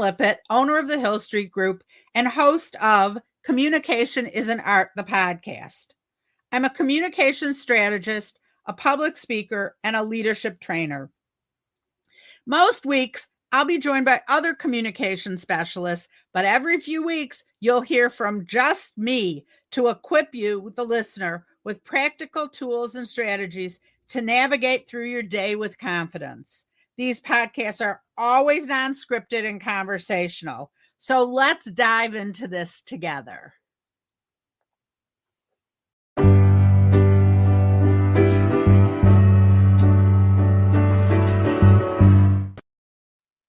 Lippitt, owner of the Hill Street Group and host of Communication is an Art, the podcast. I'm a communication strategist, a public speaker, and a leadership trainer. Most weeks, I'll be joined by other communication specialists, but every few weeks, you'll hear from just me to equip you, the listener, with practical tools and strategies to navigate through your day with confidence. These podcasts are always non-scripted and conversational. So let's dive into this together.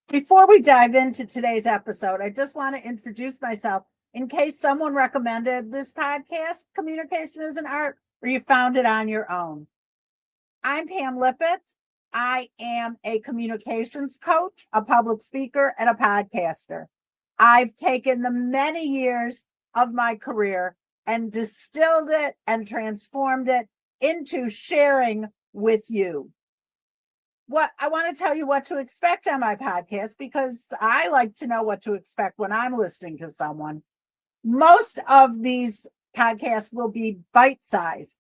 Before we dive into today's episode, I just want to introduce myself in case someone recommended this podcast, Communication is an Art, or you found it on your own. I'm Pam Lippitt. I am a communications coach, a public speaker, and a podcaster. I've taken the many years of my career and distilled it and transformed it into sharing with you. What I want to tell you what to expect on my podcast, because I like to know what to expect when I'm listening to someone. Most of these podcasts will be bite-sized,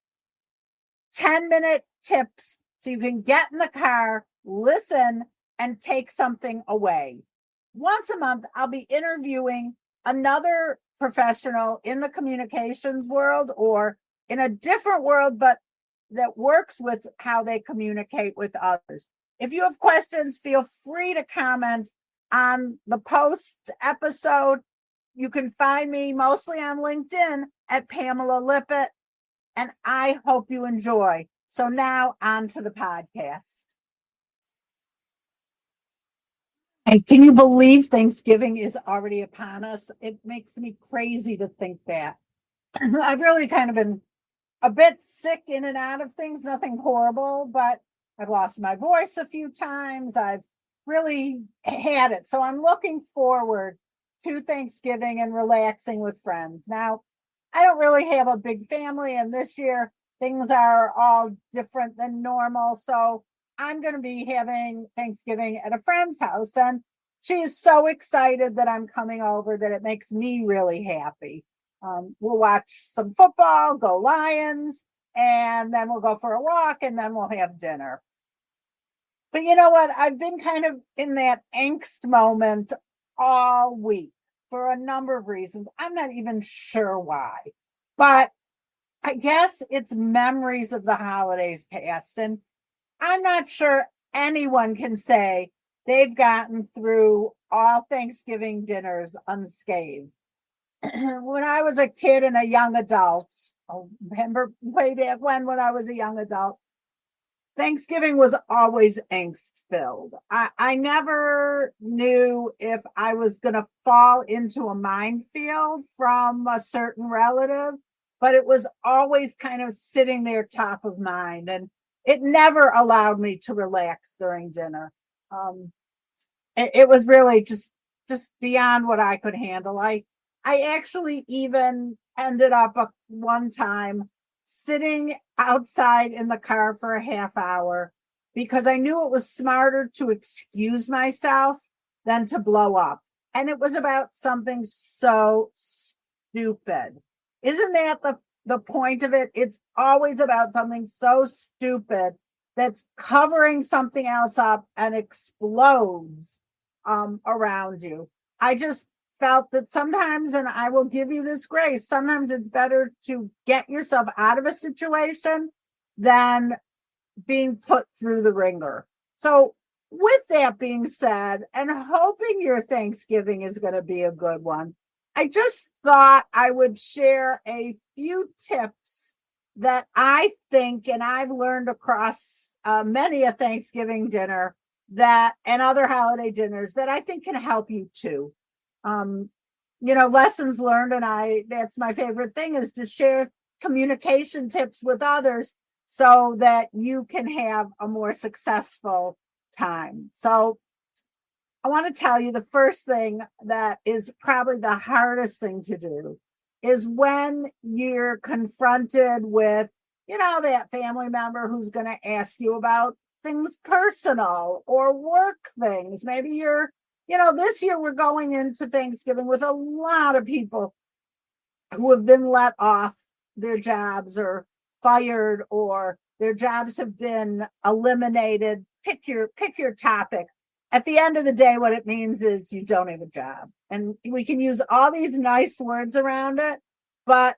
10-minute tips so you can get in the car, listen, and take something away. Once a month, I'll be interviewing another professional in the communications world or in a different world, but that works with how they communicate with others. If you have questions, feel free to comment on the post episode. You can find me mostly on LinkedIn at Pamela Lippitt, and I hope you enjoy. So now on to the podcast. And can you believe Thanksgiving is already upon us? It makes me crazy to think that. I've really kind of been a bit sick in and out of things, nothing horrible, but I've lost my voice a few times. I've really had it. So I'm looking forward to Thanksgiving and relaxing with friends. Now, I don't really have a big family, and this year things are all different than normal. So I'm going to be having Thanksgiving at a friend's house, and she is so excited that I'm coming over that it makes me really happy. We'll watch some football, go Lions, and then we'll go for a walk, and then we'll have dinner. But you know what? I've been kind of in that angst moment all week for a number of reasons. I'm not even sure why, but I guess it's memories of the holidays past. And I'm not sure anyone can say they've gotten through all Thanksgiving dinners unscathed. When I was a kid and a young adult, I remember way back when I was a young adult, Thanksgiving was always angst filled. I never knew if I was going to fall into a minefield from a certain relative, but it was always kind of sitting there top of mind, and it never allowed me to relax during dinner. It was really just beyond what I could handle. I actually even ended up one time sitting outside in the car for a half hour because I knew it was smarter to excuse myself than to blow up. And it was about something so stupid. Isn't that the point of it? It's always about something so stupid that's covering something else up and explodes around you. I just felt that sometimes, and I will give you this grace, sometimes it's better to get yourself out of a situation than being put through the ringer. So with that being said, and hoping your Thanksgiving is going to be a good one, I just thought I would share a few tips that I think, and I've learned across many a Thanksgiving dinner that, and other holiday dinners, that I think can help you too. Lessons learned, and that's my favorite thing, is to share communication tips with others so that you can have a more successful time. So I want to tell you the first thing that is probably the hardest thing to do is when you're confronted with, that family member who's going to ask you about things personal or work things. Maybe you're This year we're going into Thanksgiving with a lot of people who have been let off their jobs or fired, or their jobs have been eliminated. Pick your topic. At the end of the day, what it means is you don't have a job. And we can use all these nice words around it, but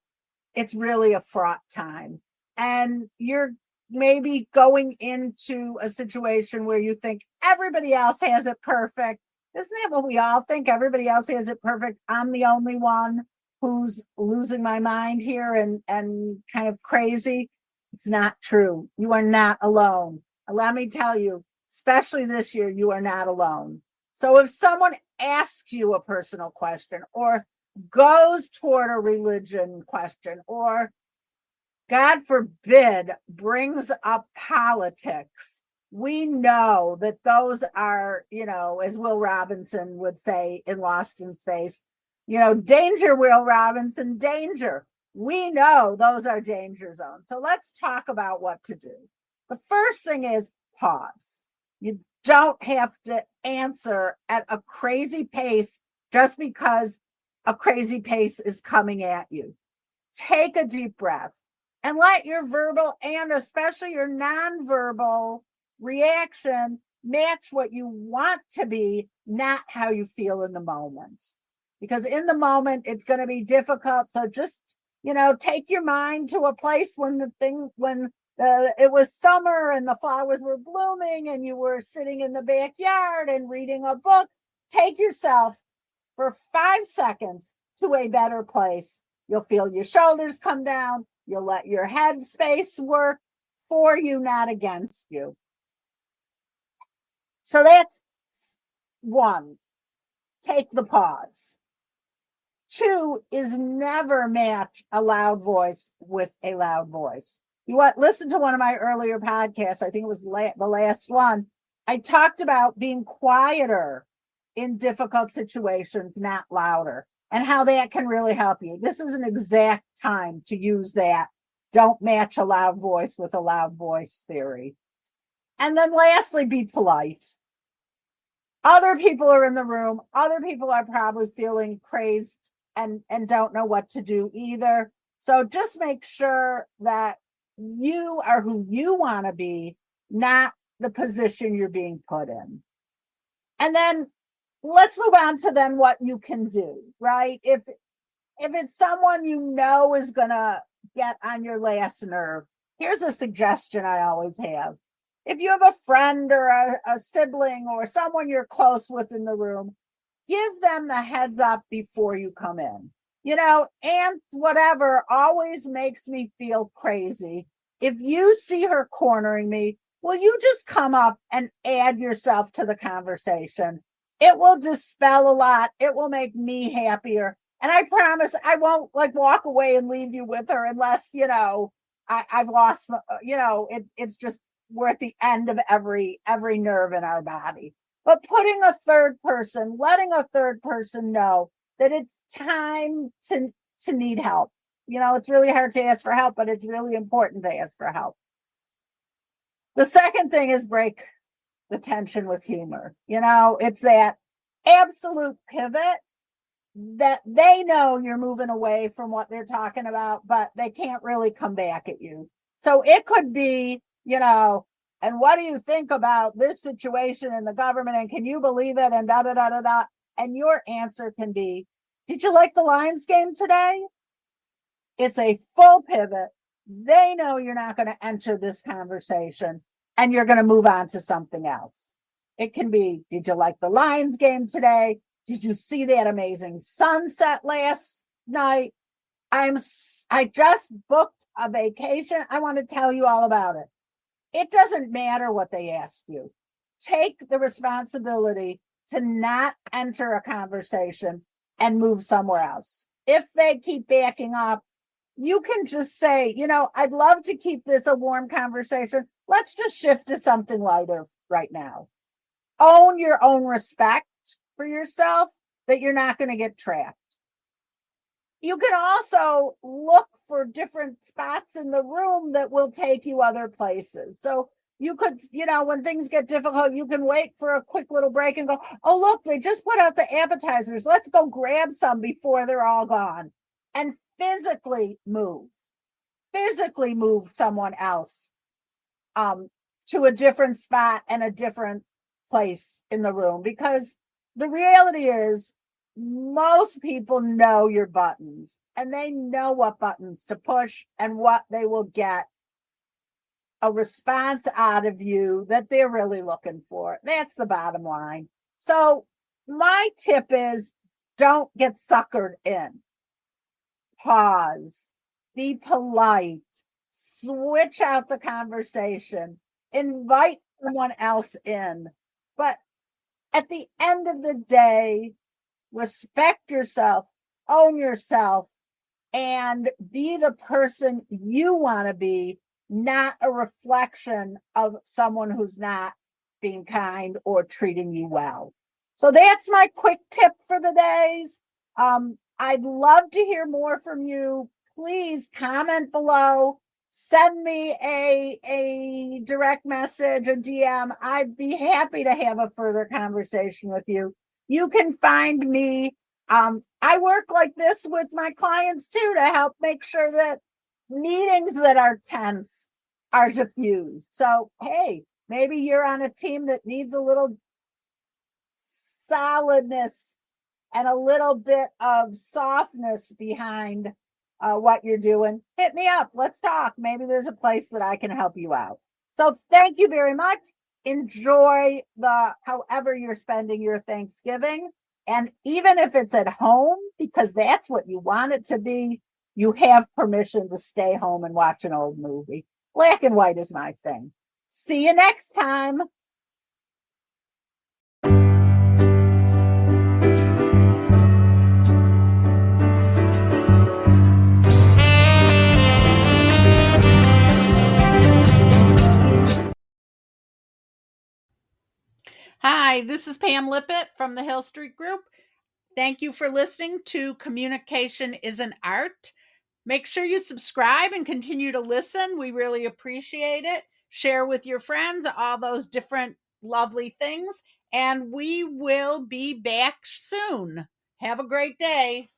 it's really a fraught time. And you're maybe going into a situation where you think everybody else has it perfect. Isn't that what we all think? Everybody else has it perfect. I'm the only one who's losing my mind here and kind of crazy. It's not true. You are not alone. Let me tell you, especially this year, you are not alone. So if someone asks you a personal question, or goes toward a religion question, or God forbid brings up politics, we know that those are, as Will Robinson would say in Lost in Space, danger, Will Robinson, danger. We know those are danger zones. So let's talk about what to do. The first thing is pause. You don't have to answer at a crazy pace just because a crazy pace is coming at you. Take a deep breath and let your verbal and especially your nonverbal reaction match what you want to be, not how you feel in the moment. Because in the moment, it's going to be difficult. So just, take your mind to a place when it was summer and the flowers were blooming and you were sitting in the backyard and reading a book. Take yourself for 5 seconds to a better place. You'll feel your shoulders come down. You'll let your head space work for you, not against you. So that's 1. Take the pause. 2 is never match a loud voice with a loud voice. Listen to one of my earlier podcasts. I think it was the last one. I talked about being quieter in difficult situations, not louder, and how that can really help you. This is an exact time to use that. Don't match a loud voice with a loud voice theory. And then lastly, be polite. Other people are in the room. Other people are probably feeling crazed and don't know what to do either. So just make sure that you are who you want to be, not the position you're being put in. And then let's move on to then what you can do, right? If it's someone is going to get on your last nerve, here's a suggestion I always have. If you have a friend or a sibling or someone you're close with in the room, give them the heads up before you come in. Aunt whatever always makes me feel crazy. If you see her cornering me, will you just come up and add yourself to the conversation? It will dispel a lot. It will make me happier. And I promise I won't walk away and leave you with her unless, I've lost, it's just, we're at the end of every nerve in our body. But putting a third person, letting a third person know that it's time to need help. It's really hard to ask for help, but it's really important to ask for help. The second thing is break the tension with humor. It's that absolute pivot that they know you're moving away from what they're talking about, but they can't really come back at you. So it could be, and what do you think about this situation in the government? And can you believe it? And da da da da da. And your answer can be, did you like the Lions game today? It's a full pivot. They know you're not going to enter this conversation and you're going to move on to something else. It can be, did you like the Lions game today? Did you see that amazing sunset last night? I just booked a vacation. I want to tell you all about it. It doesn't matter what they asked you. Take the responsibility to not enter a conversation and move somewhere else. If they keep backing up, you can just say, I'd love to keep this a warm conversation. Let's just shift to something lighter right now. Own your own respect for yourself, that you're not going to get trapped. You can also look for different spots in the room that will take you other places. So You could, when things get difficult, you can wait for a quick little break and go, oh, look, they just put out the appetizers. Let's go grab some before they're all gone. And physically move someone else to a different spot and a different place in the room, because the reality is most people know your buttons and they know what buttons to push and what they will get a response out of you that they're really looking for. That's the bottom line. So my tip is, don't get suckered in. Pause, be polite, switch out the conversation, invite someone else in. But at the end of the day, respect yourself, own yourself, and be the person you want to be, not a reflection of someone who's not being kind or treating you well. So that's my quick tip for the days. I'd love to hear more from you. Please comment below. Send me a direct message, a DM. I'd be happy to have a further conversation with you. You can find me. I work like this with my clients too, to help make sure that meetings that are tense are diffused. So, hey, maybe you're on a team that needs a little solidness and a little bit of softness behind what you're doing. Hit me up. Let's talk. Maybe there's a place that I can help you out. So thank you very much. Enjoy however you're spending your Thanksgiving. And even if it's at home, because that's what you want it to be, you have permission to stay home and watch an old movie. Black and white is my thing. See you next time. Hi, this is Pam Lippitt from the Hill Street Group. Thank you for listening to Communication is an Art. Make sure you subscribe and continue to listen. We really appreciate it. Share with your friends all those different lovely things. And we will be back soon. Have a great day.